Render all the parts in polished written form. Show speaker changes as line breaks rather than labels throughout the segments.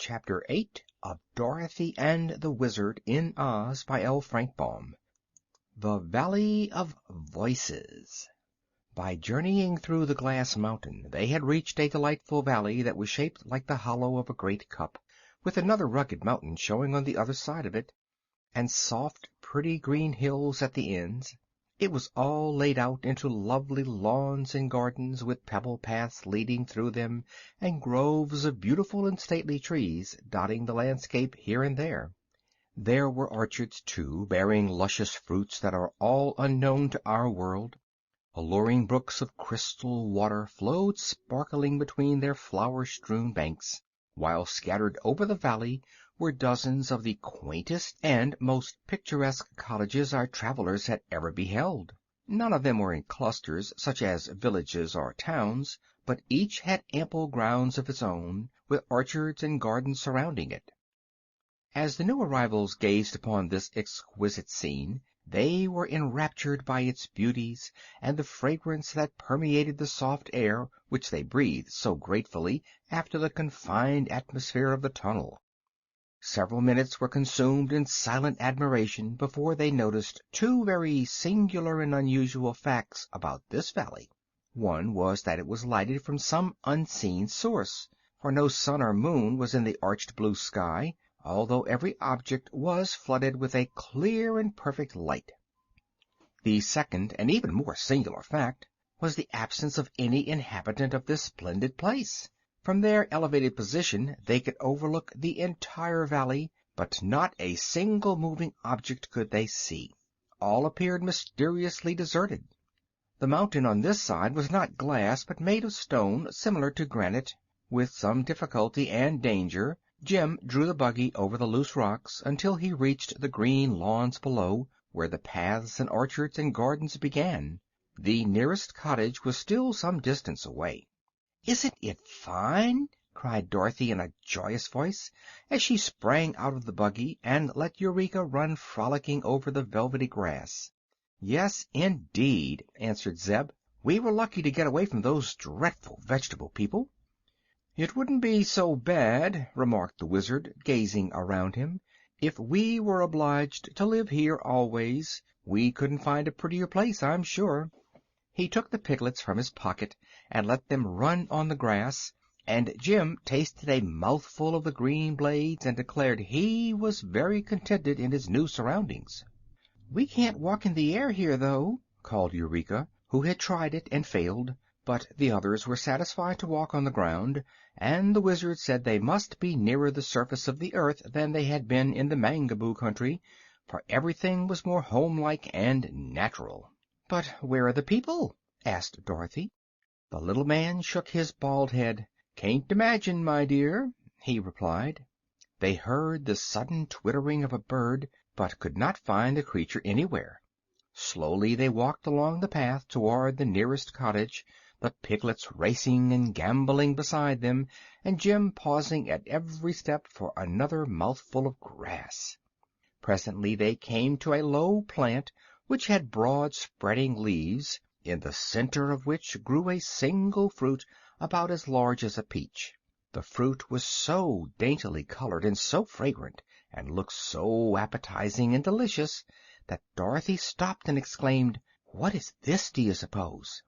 Chapter 8 of Dorothy and the Wizard in Oz by L. Frank Baum. The Valley of Voices. By journeying through the glass mountain, they had reached a delightful valley that was shaped like the hollow of a great cup, with another rugged mountain showing on the other side of it, and soft, pretty green hills at the ends. It was all laid out into lovely lawns and gardens, with pebble paths leading through them, and groves of beautiful and stately trees dotting the landscape here and there. There were orchards, too, bearing luscious fruits that are all unknown to our world. Alluring brooks of crystal water flowed sparkling between their flower-strewn banks, while scattered over the valley were dozens of the quaintest and most picturesque cottages our travelers had ever beheld. None of them were in clusters, such as villages or towns, but each had ample grounds of its own, with orchards and gardens surrounding it. As the new arrivals gazed upon this exquisite scene, they were enraptured by its beauties and the fragrance that permeated the soft air which they breathed so gratefully after the confined atmosphere of the tunnel. Several minutes were consumed in silent admiration before they noticed two very singular and unusual facts about this valley. One was that it was lighted from some unseen source, for no sun or moon was in the arched blue sky, although every object was flooded with a clear and perfect light. The second and even more singular fact was the absence of any inhabitant of this splendid place. From their elevated position they could overlook the entire valley, but not a single moving object could they see. All appeared mysteriously deserted. The mountain on this side was not glass, but made of stone similar to granite. With some difficulty and danger Jim drew the buggy over the loose rocks until he reached the green lawns below, where the paths and orchards and gardens began. The nearest cottage was still some distance away. "Isn't it fine?" cried Dorothy in a joyous voice, as she sprang out of the buggy and let Eureka run frolicking over the velvety grass. "Yes, indeed," answered Zeb. "We were lucky to get away from those dreadful vegetable people." "It wouldn't be so bad," remarked the Wizard, gazing around him, "if we were obliged to live here always. We couldn't find a prettier place, I'm sure." He took the piglets from his pocket and let them run on the grass, and Jim tasted a mouthful of the green blades and declared he was very contented in his new surroundings. "We can't walk in the air here, though," called Eureka, who had tried it and failed, but the others were satisfied to walk on the ground, and the Wizard said they must be nearer the surface of the earth than they had been in the Mangaboo country, for everything was more homelike and natural. "But where are the people?" asked Dorothy. The little man shook his bald head. "Can't imagine, my dear," he replied. They heard the sudden twittering of a bird, but could not find the creature anywhere. Slowly they walked along the path toward the nearest cottage, the piglets racing and gambolling beside them, and Jim pausing at every step for another mouthful of grass. Presently they came to a low plant which had broad spreading leaves, in the center of which grew a single fruit about as large as a peach. The fruit was so daintily colored and so fragrant, and looked so appetizing and delicious, that Dorothy stopped and exclaimed, "What is this, do you suppose?"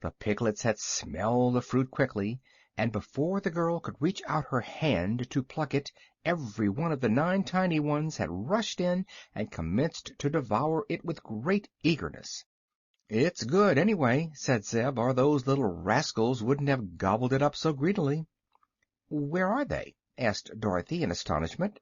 The piglets had smelled the fruit quickly, and before the girl could reach out her hand to pluck it, every one of the 9 tiny ones had rushed in and commenced to devour it with great eagerness. "It's good, anyway," said Zeb, "or those little rascals wouldn't have gobbled it up so greedily." "Where are they?" asked Dorothy in astonishment.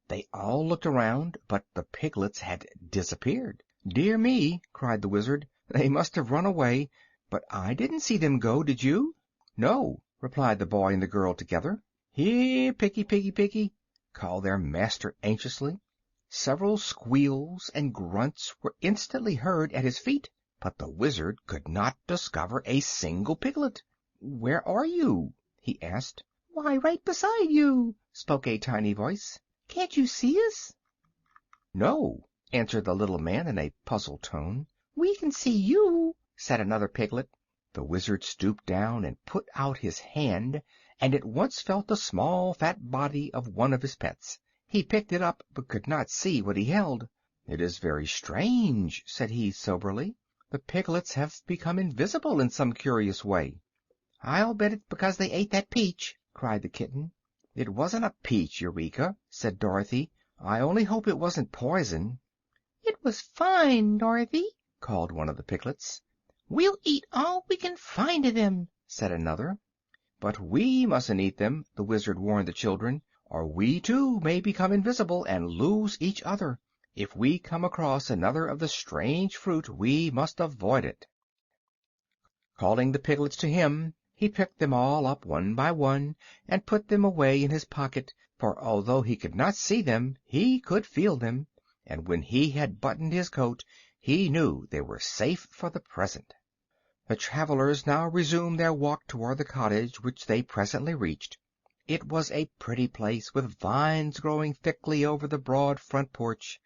They all looked around, but the piglets had disappeared. "Dear me!" cried the Wizard. "They must have run away, but I didn't see them go, did you?" "No," replied the boy and the girl together. "Here, Piggy, Piggy, Piggy!" called their master anxiously. Several squeals and grunts were instantly heard at his feet, but the Wizard could not discover a single piglet. "Where are you?" he asked. "Why, right beside you," spoke a tiny voice. "Can't you see us?" "No," answered the little man in a puzzled tone. "We can see you," said another piglet. The Wizard stooped down and put out his hand, and at once felt the small fat body of one of his pets. He picked it up, but could not see what he held. "It is very strange," said he soberly. "The piglets have become invisible in some curious way." "I'll bet it's because they ate that peach," cried the kitten. "It wasn't a peach, Eureka," said Dorothy. "I only hope it wasn't poison." "It was fine, Dorothy," called one of the piglets. "We'll eat all we can find of them," said another. "But we mustn't eat them," the Wizard warned the children, "or we, too, may become invisible and lose each other. If we come across another of the strange fruit we must avoid it." Calling the piglets to him, he picked them all up one by one and put them away in his pocket, for although he could not see them he could feel them, and when he had buttoned his coat he knew they were safe for the present. The travelers now resumed their walk toward the cottage, which they presently reached. It was a pretty place, with vines growing thickly over the broad front porch.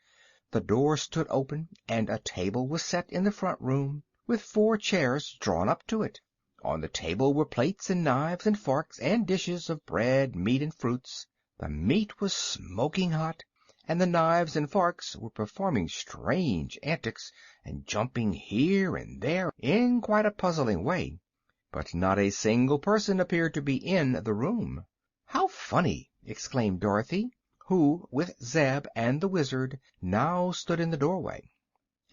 The door stood open, and a table was set in the front room, with 4 chairs drawn up to it. On the table were plates and knives and forks and dishes of bread, meat, and fruits. The meat was smoking hot, and the knives and forks were performing strange antics and jumping here and there in quite a puzzling way. But not a single person appeared to be in the room. "How funny!" exclaimed Dorothy, who, with Zeb and the Wizard, now stood in the doorway.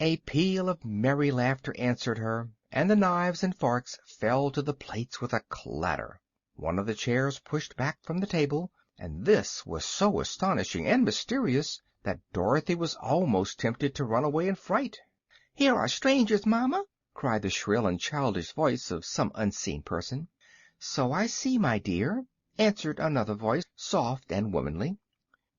A peal of merry laughter answered her, and the knives and forks fell to the plates with a clatter. One of the chairs pushed back from the table, and this was so astonishing and mysterious that Dorothy was almost tempted to run away in fright. "Here are strangers, Mamma!" cried the shrill and childish voice of some unseen person. "So I see, my dear," answered another voice, soft and womanly.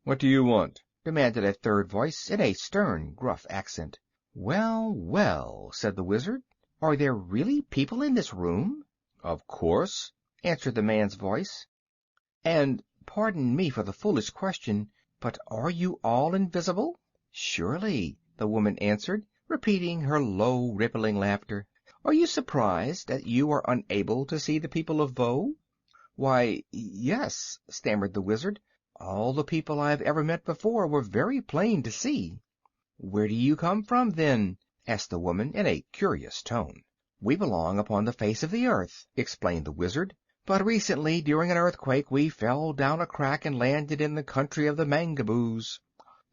"What do you want?" demanded a third voice, in a stern, gruff accent. "Well, well," said the Wizard. "Are there really people in this room?" "Of course," answered the man's voice. "And, pardon me for the foolish question, but are you all invisible?" "Surely," the woman answered, repeating her low, rippling laughter. "Are you surprised that you are unable to see the people of Voe?" "Why, yes," stammered the Wizard. "All the people I have ever met before were very plain to see." "Where do you come from, then?" asked the woman, in a curious tone. "We belong upon the face of the earth," explained the Wizard. "But recently, during an earthquake, we fell down a crack and landed in the country of the Mangaboos."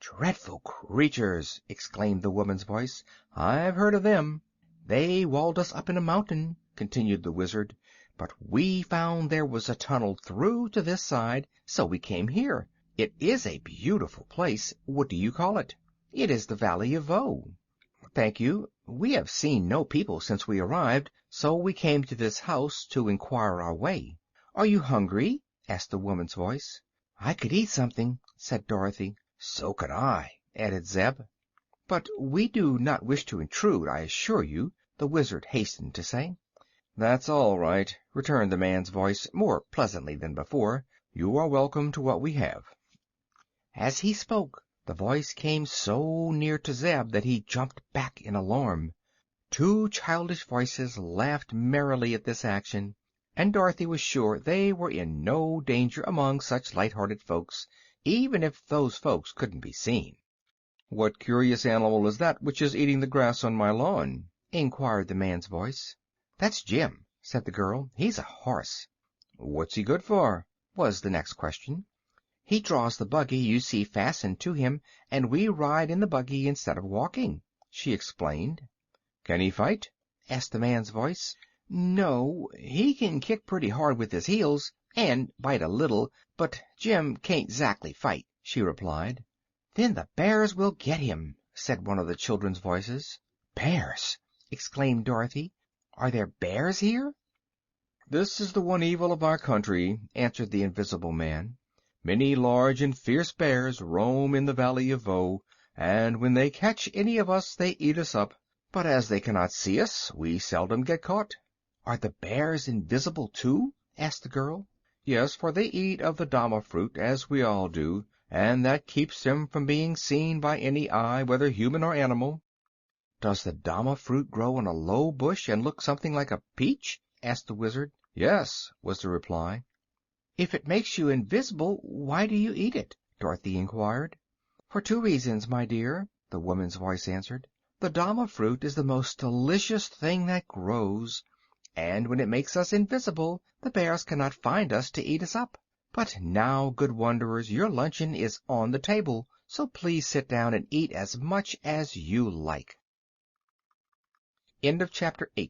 "Dreadful creatures!" exclaimed the woman's voice. "I've heard of them." "They walled us up in a mountain," continued the Wizard, "but we found there was a tunnel through to this side, so we came here. It is a beautiful place. What do you call it?" "It is the Valley of Voe." "Thank you. We have seen no people since we arrived, so we came to this house to inquire our way." "Are you hungry?" asked the woman's voice. "I could eat something," said Dorothy. "So could I," added Zeb. "But we do not wish to intrude, I assure you," the Wizard hastened to say. "That's all right," returned the man's voice, more pleasantly than before. "You are welcome to what we have." As he spoke, the voice came so near to Zeb that he jumped back in alarm. 2 childish voices laughed merrily at this action, and Dorothy was sure they were in no danger among such light-hearted folks, even if those folks couldn't be seen. "What curious animal is that which is eating the grass on my lawn?" inquired the man's voice. "That's Jim," said the girl. "He's a horse." "What's he good for?" was the next question. "He draws the buggy you see fastened to him, and we ride in the buggy instead of walking," she explained. "Can he fight?" asked the man's voice. "No, he can kick pretty hard with his heels, and bite a little, but Jim can't 'zactly fight," she replied. "Then the bears will get him," said one of the children's voices. "Bears!" exclaimed Dorothy. "Are there bears here?" "This is the one evil of our country," answered the invisible man. "Many large and fierce bears roam in the Valley of Voe, and when they catch any of us they eat us up. But as they cannot see us, we seldom get caught." "Are the bears invisible, too?" asked the girl. "Yes, for they eat of the dama fruit, as we all do, and that keeps them from being seen by any eye, whether human or animal." "Does the dama fruit grow on a low bush and look something like a peach?" asked the Wizard. "Yes," was the reply. "If it makes you invisible, why do you eat it?" Dorothy inquired. "For two reasons, my dear," the woman's voice answered. "The dama fruit is the most delicious thing that grows, and when it makes us invisible the bears cannot find us to eat us up. But now, good wanderers, your luncheon is on the table, so please sit down and eat as much as you like." Chapter 9